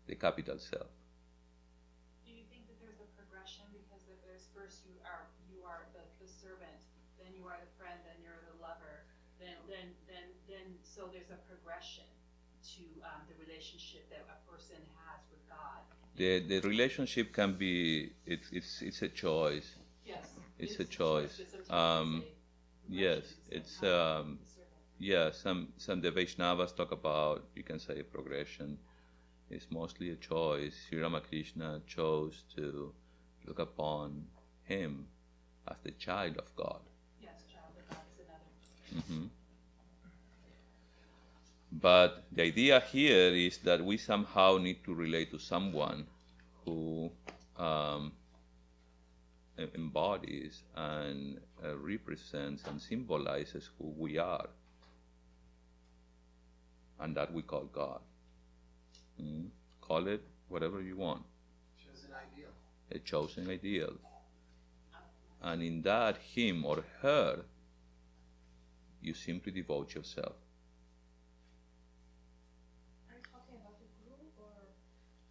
the capital self. Do you think that there's a progression, because there's first you are the servant, then you are the friend, then you're the lover, then so there's a progression to the relationship that a person has with God? The relationship can be, it's a choice. Yes. It's a choice. Yes, it's some the Vaishnavas talk about, you can say, progression. It's mostly a choice. Sri Ramakrishna chose to look upon him as the child of God. Yes, child of God is another. But the idea here is that we somehow need to relate to someone who embodies and represents and symbolizes who we are, and that we call God. Call it whatever you want. Chosen ideal. A chosen ideal. And in that him or her, you simply devote yourself.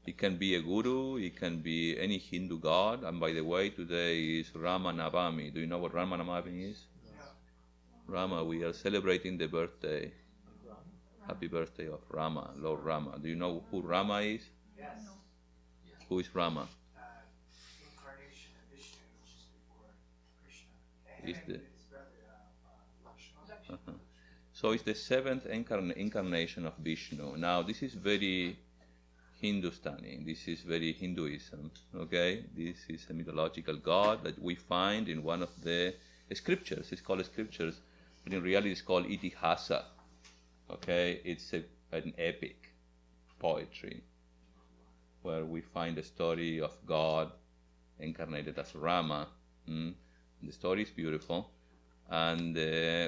It can be a guru, it can be any Hindu god. And by the way, today is Rama Navami. Do you know what Rama Navami is? Rama, we are celebrating the birthday. Happy birthday of Rama, Lord Rama. Do you know who Rama is? Yes. Who is Rama? Incarnation of Vishnu just before Krishna. Is And the his brother, Lakshmana. So it's the seventh incarnation of Vishnu. Now this is very Hindustani. This is very Hinduism. Okay, this is a mythological god that we find in one of the scriptures. It's called scriptures, but in reality it's called Itihasa. Okay, it's an epic poetry where we find the story of God incarnated as Rama. The story is beautiful, and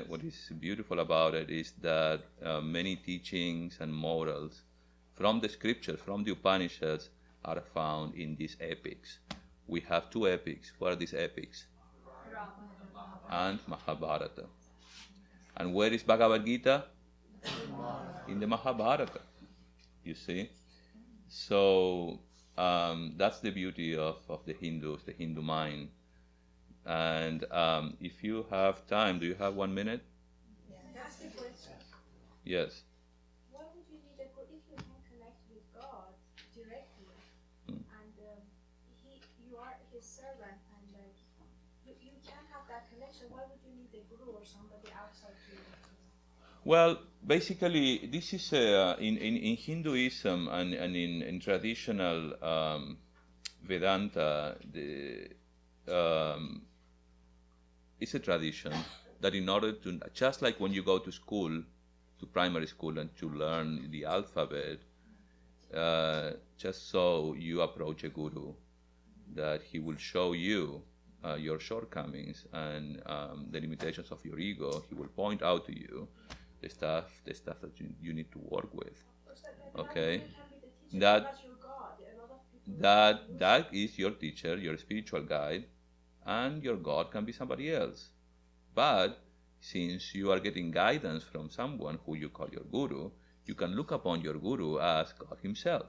what is beautiful about it is that many teachings and morals from the scriptures, from the Upanishads, are found in these epics. We have two epics. What are these epics? And Mahabharata. And where is Bhagavad Gita? In the Mahabharata, you see. So that's the beauty of the Hindus, the Hindu mind. And if you have time, do you have 1 minute? That's the question. Yes. Why would you need a guru if you can connect with God directly, and you are His servant, and you can have that connection? Why would you need a guru or somebody outside you? Well, basically, this is in Hinduism and in traditional Vedanta, it's a tradition that in order to, just like when you go to school, to primary school, and to learn the alphabet, just so you approach a guru, that he will show you your shortcomings and the limitations of your ego. He will point out to you the stuff that you need to work with. Okay, that is your teacher, your spiritual guide, and your God can be somebody else. But since you are getting guidance from someone who you call your guru, you can look upon your guru as God Himself,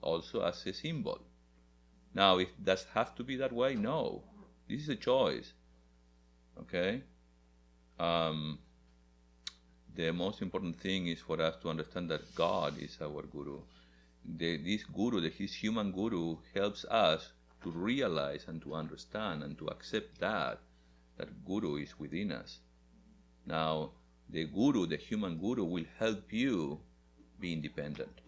also as a symbol. Now, if does have to be that way? No, this is a choice. Okay. The most important thing is for us to understand that God is our guru. This guru, his human guru, helps us to realize and to understand and to accept that guru is within us. Now, the guru, the human guru, will help you be independent.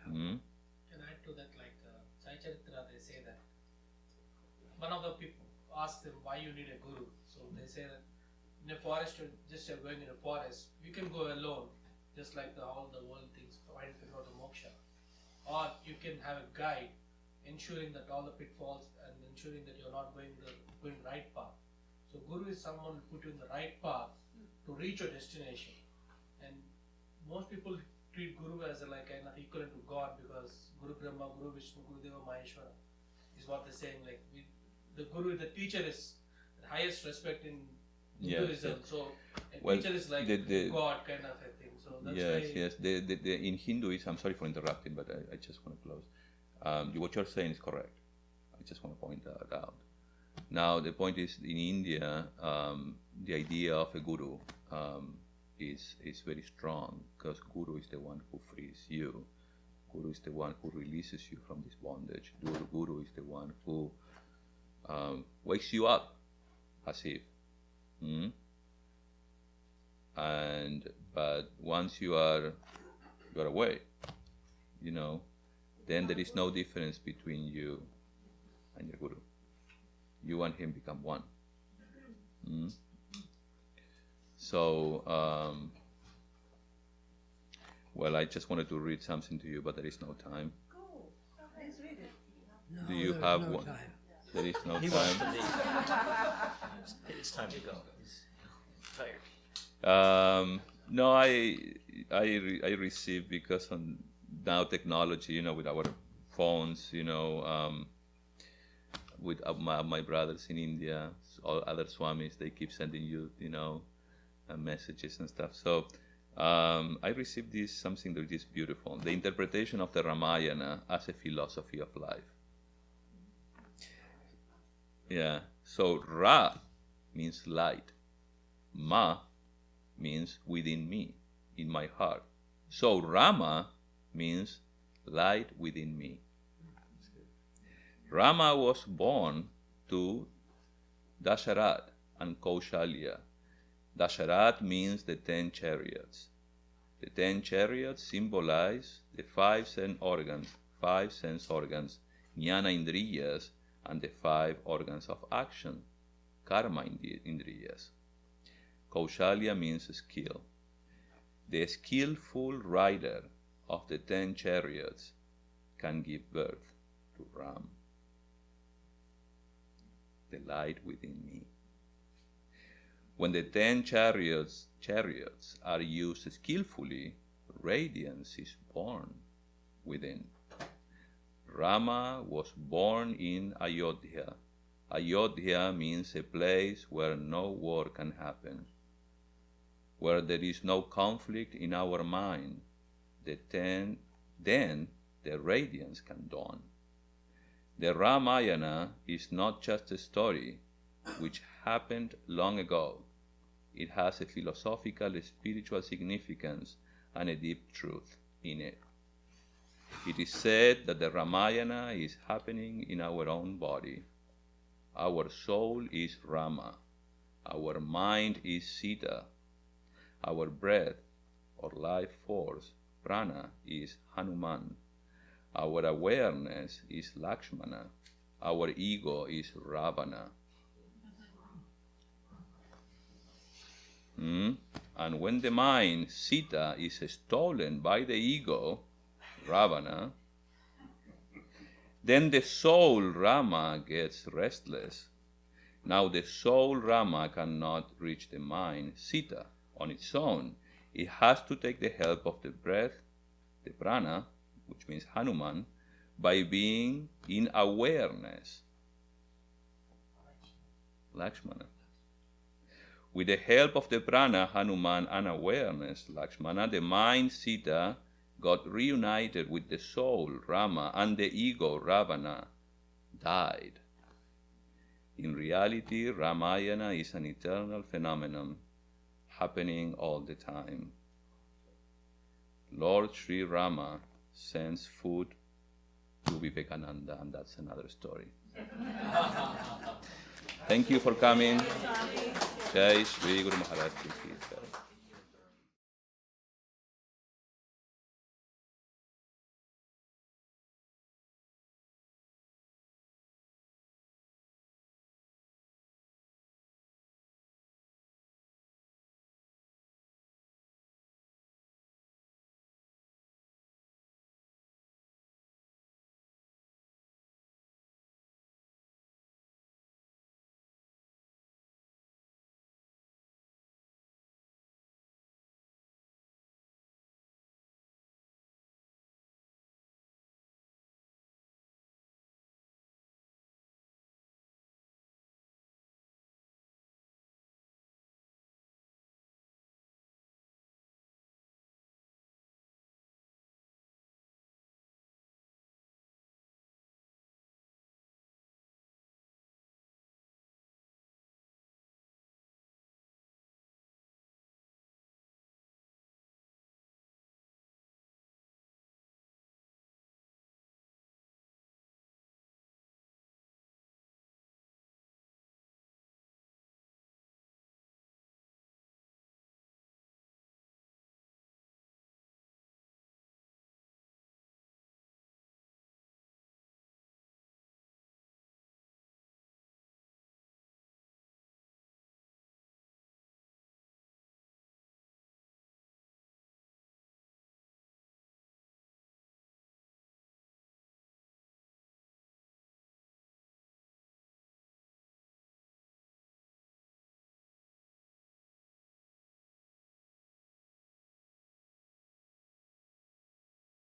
Can I add to that? Like Sai Charitra, they say that one of the people asked them why you need a guru. So they say that in a forest, just you're going in a forest, you can go alone, just like all the world things, trying to figure out the moksha. Or you can have a guide, ensuring that all the pitfalls and ensuring that you're not going the right path. So guru is someone who put you in the right path to reach your destination. And most people treat guru as like an equivalent to God, because Guru Brahma, Guru Vishnu, Guru Deva Maheshwara is what they're saying. Like the guru, the teacher is the highest respect in Hinduism. Yes. So a teacher is like God kind of a thing. So that's yes. In Hinduism, I'm sorry for interrupting, but I just want to close. What you're saying is correct. I just want to point that out. Now, the point is, in India, the idea of a guru is very strong, because guru is the one who frees you. Guru is the one who releases you from this bondage. Guru is the one who wakes you up, as if. But once you are away, then there is no difference between you and your guru. You and him become one. So, well, I just wanted to read something to you, but there is no time. Go, please read it. No, Do you there's have no one? time. There is no He wants to time. leave. It's time to go. He's tired. No, I receive, because on now technology, with our phones, with my brothers in India, all other swamis, they keep sending you, messages and stuff. So I received this something that is beautiful, the interpretation of the Ramayana as a philosophy of life. Yeah, so Ra means light. Ma means within me, in my heart. So Rama means light within me. Rama was born to Dasharat and Kaushalya. Dasharat means the 10 chariots. The 10 chariots symbolize the 5 sense organs, jnana indriyas, and the 5 organs of action, karma indriyas. Kaushalya means skill. The skillful rider of the 10 chariots can give birth to Ram, the light within me. When the 10 chariots are used skillfully, radiance is born within. Rama was born in Ayodhya. Ayodhya means a place where no war can happen, where there is no conflict in our mind. Then the radiance can dawn. The Ramayana is not just a story which happened long ago. It has a philosophical, spiritual significance and a deep truth in it. It is said that the Ramayana is happening in our own body. Our soul is Rama. Our mind is Sita. Our breath or life force, prana, is Hanuman. Our awareness is Lakshmana. Our ego is Ravana. And when the mind, Sita, is stolen by the ego, Ravana, then the soul, Rama, gets restless. Now the soul, Rama, cannot reach the mind, Sita, on its own. It has to take the help of the breath, the prana, which means Hanuman, by being in awareness, Lakshmana. With the help of the prana, Hanuman, and awareness, Lakshmana, the mind, Sita, got reunited with the soul, Rama, and the ego, Ravana, died. In reality, Ramayana is an eternal phenomenon happening all the time. Lord Sri Rama sends food to Vivekananda, and that's another story. Thank you for coming. Jai Shri Guru Maharaj Ki Jai.